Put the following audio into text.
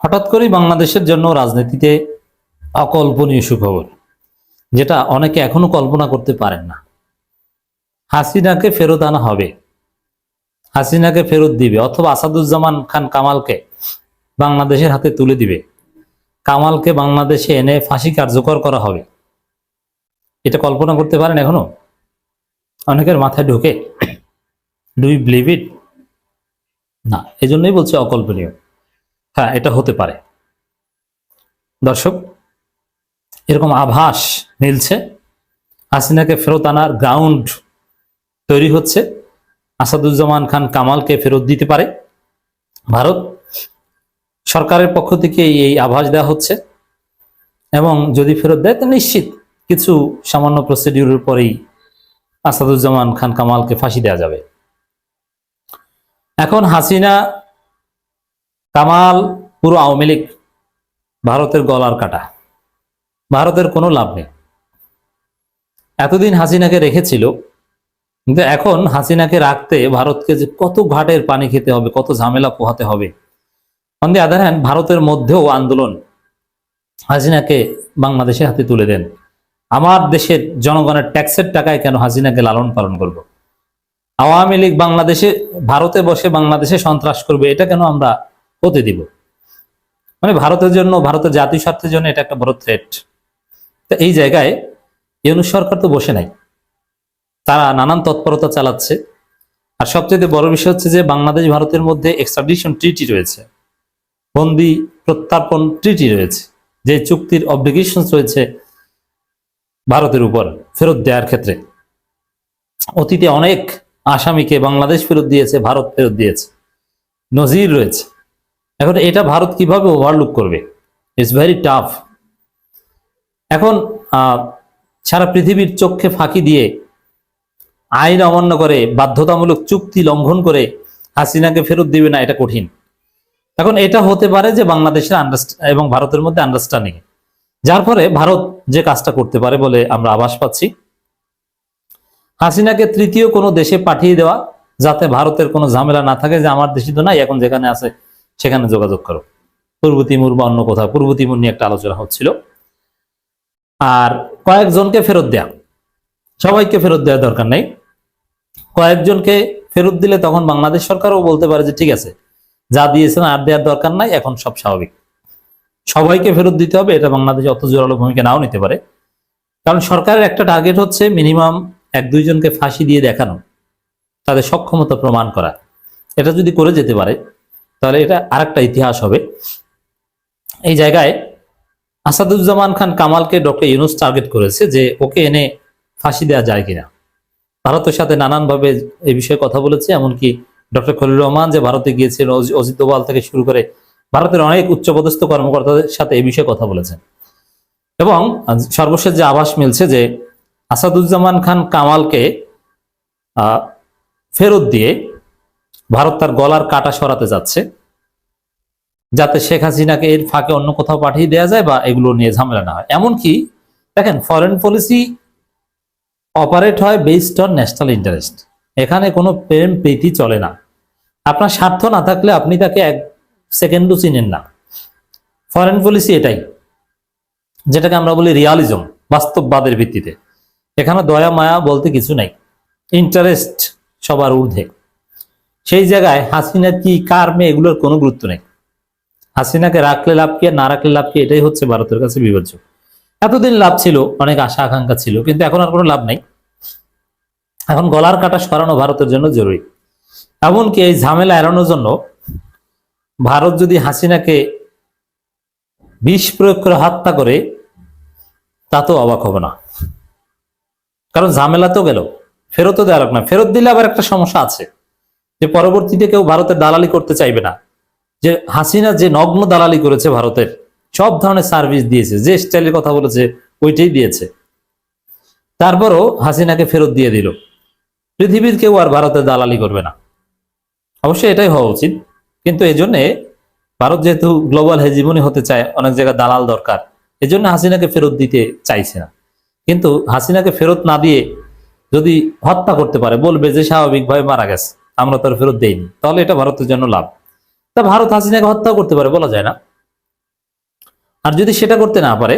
হঠাৎ করেই বাংলাদেশের জন্য রাজনীতিতে অকল্পনীয় সুখবর, যেটা অনেকে এখনো কল্পনা করতে পারেন না। হাসিনাকে ফেরত আনা হবে, হাসিনাকে ফেরত দিবে, অথবা আসাদুজ্জামান খান কামালকে বাংলাদেশের হাতে তুলে দিবে। কামালকে বাংলাদেশে এনে ফাঁসি কার্যকর করা হবে। এটা কল্পনা করতে পারেন এখনো? অনেকের মাথায় ঢোকে? Do you believe it? না, এজন্যই বলছি অকল্পনীয়। হ্যাঁ, এটা হতে পারে। দর্শক, এরকম আভাস মিলছে হাসিনাকে ফেরত আনার গ্রাউন্ড তৈরি হচ্ছে। আসাদুজ্জামান খান কামালকে ফেরত দিতে পারে ভারত। সরকারের পক্ষ থেকে এই আভাস দেওয়া হচ্ছে, এবং যদি ফেরত দেয় তো নিশ্চিত কিছু সামান্য প্রসিডিউরের পরেই আসাদুজ্জামান খান কামালকে ফাঁসি দেওয়া যাবে। এখন হাসিনা, কামাল, পুরো আওয়ামী লীগ ভারতের গলার কাটা। ভারতের কোনো লাভ নেই। এতদিন হাসিনাকে রেখেছিল, কিন্তু এখন হাসিনাকে রাখতে ভারতকে যে কত ঘাটের পানি খেতে হবে, কত ঝামেলা পোহাতে হবে। অন দি আদার হ্যান্ড, ভারতের মধ্যেও আন্দোলন, হাসিনাকে বাংলাদেশের হাতে তুলে দেন। আমার দেশের জনগণের ট্যাক্সের টাকায় কেন হাসিনাকে লালন পালন করব? আওয়ামী লীগ বাংলাদেশে, ভারতে বসে বাংলাদেশে সন্ত্রাস করবে, এটা কেন আমরা হতে দিব? মানে ভারতের জন্য, ভারতের জাতীয় স্বার্থের জন্য এটা একটা বড় থ্রেট। তো এই জায়গায় ইউনূস সরকার তো বসে নাই, তারা নানান তৎপরতা চালাচ্ছে। আর সবচেয়ে বড় বিষয় হচ্ছে যে বাংলাদেশ ভারতের মধ্যে এক্সট্রাডিশন ট্রিটি রয়েছে, বন্দি প্রত্যার্পণ ট্রিটি রয়েছে, যে চুক্তির অব্লিগেশন রয়েছে ভারতের উপর ফেরত দেওয়ার ক্ষেত্রে। অতীতে অনেক আসামিকে বাংলাদেশ ফেরত দিয়েছে, ভারত ফেরত দিয়েছে, নজির রয়েছে। এখন এটা ভারত কিভাবে ওভারলুক করবে? It's very tough. এখন সারা পৃথিবীর চোখে ফাঁকি দিয়ে, আইন অমান্য করে, বাধ্যতামূলক চুক্তি লঙ্ঘন করে হাসিনাকে ফেরত দিবে না, এটা কঠিন। এখন এটা হতে পারে যে বাংলাদেশের এবং ভারতের মধ্যে আন্ডারস্ট্যান্ডিং, যার ফলে ভারত যে কাজটা করতে পারে বলে আমরা আভাস পাচ্ছি, হাসিনাকে তৃতীয় কোনো দেশে পাঠিয়ে দেওয়া, যাতে ভারতের কোনো ঝামেলা না থাকে যে আমার দেশে তো নাই, এখন যেখানে আছে সেখানে যোগাযোগ করো, পূর্ব তিমুর বা অন্য কোথাও। পূর্ব তিমুর নিয়ে একটা আলোচনা হচ্ছিল। আর কয়েকজনকে ফেরত দেয়া, সবাইকে ফেরত দেওয়ার দরকার নেই। কয়েকজনকে ফেরত দিলে তখন বাংলাদেশ সরকারও বলতে পারে যে ঠিক আছে, যা দিয়েছেন আর দেওয়ার দরকার নাই, এখন সব স্বাভাবিক। সবাইকে ফেরত দিতে হবে, এটা বাংলাদেশে অত জোরালো ভূমিকা নাও নিতে পারে। কারণ সরকারের একটা টার্গেট হচ্ছে মিনিমাম 1-2 জনকে ফাঁসি দিয়ে দেখানো, তাদের সক্ষমতা প্রমাণ করা। এটা যদি করে যেতে পারে তাহলে এটা আরেকটা ইতিহাস হবে। এই জায়গায় আসাদুজ্জামান খান কামালকে ডক্টর ইউনূস টার্গেট করেছে যে ওকে এনে ফাঁসি দেওয়া যায় কিনা। ভারতের সাথে নানানভাবে এই বিষয়ে কথা বলেছে, এমনকি ডক্টর খলিলুর রহমান যে ভারতে গিয়েছিলেন, অজিত দোভাল থেকে শুরু করে ভারতের অনেক উচ্চপদস্থ কর্মকর্তাদের সাথে এই বিষয়ে কথা বলেছেন। এবং সর্বশেষ যে আভাস মিলছে যে আসাদুজ্জামান খান কামালকে ফেরত দিয়ে ভারত তার গলার কাটা সরাতে যাচ্ছে, যাতে শেখ হাসিনাকে এর ফাঁকে অন্য কোথাও পাঠিয়ে দেওয়া যায় বা এগুলো নিয়ে ঝামেলা না হয়। এমনকি দেখেন, ফরেন পলিসি অপারেট হয় বেসড অন ন্যাশনাল ইন্টারেস্ট। এখানে কোনো প্রেম প্রীতি চলে না। আপনার স্বার্থ না থাকলে আপনি তাকে 1 সেকেন্ডও চিনেন না। ফরেন পলিসি এটাই, যেটাকে আমরা বলি রিয়ালিজম, বাস্তববাদের ভিত্তিতে। এখানে দয়া মায়া বলতে কিছু নাই, ইন্টারেস্ট সবার ঊর্ধ্বে। সেই জায়গায় হাসিনা কি, কার মেয়ে, এগুলোর কোনো গুরুত্ব নেই। হাসিনাকে রাখলে লাভ কি, না রাখলে লাভ কি, এটাই হচ্ছে ভারতের কাছে বিবেচ্য। এতদিন লাভ ছিল, অনেক আশা আকাঙ্ক্ষা ছিল, কিন্তু এখন আর কোনো লাভ নাই। এখন গলার কাটা সরানো ভারতের জন্য জরুরি। এমনকি এই ঝামেলা এড়ানোর জন্য ভারত যদি হাসিনাকে বিষ প্রয়োগ করে হত্যা করে, তাতেও অবাক হবে না। কারণ ঝামেলা তো গেল, ফেরতও দেওয়া লাগবে না। ফেরত দিলে আবার একটা সমস্যা আছে, যে পরবর্তীতে কেউ ভারতের দালালি করতে চাইবে না। যে হাসিনা যে নগ্ন দালালি করেছে, ভারতের সব ধরনের সার্ভিস দিয়েছে, যে স্টাইলের কথা বলেছে ওইটাই দিয়েছে, তারপরও হাসিনাকে ফেরত দিয়ে দিল। পৃথিবীর কেউ আর ভারতের দালালি করবে না। অবশ্যই এটাই হওয়া উচিত, কিন্তু এই জন্যে ভারত যেহেতু গ্লোবাল হেজিমনি হতে চায়, অনেক জায়গায় দালাল দরকার, এই জন্য হাসিনাকে ফেরত দিতে চাইছে না। কিন্তু হাসিনাকে ফেরত না দিয়ে যদি হত্যা করতে পারে, বলবে যে স্বাভাবিকভাবে মারা গেছে, আমরা তার ফেরত দেইনি, তাহলে এটা ভারতের জন্য লাভ। তা ভারত হাসিনাকে হত্যাও করতে পারে, বলা যায় না। আর যদি সেটা করতে না পারে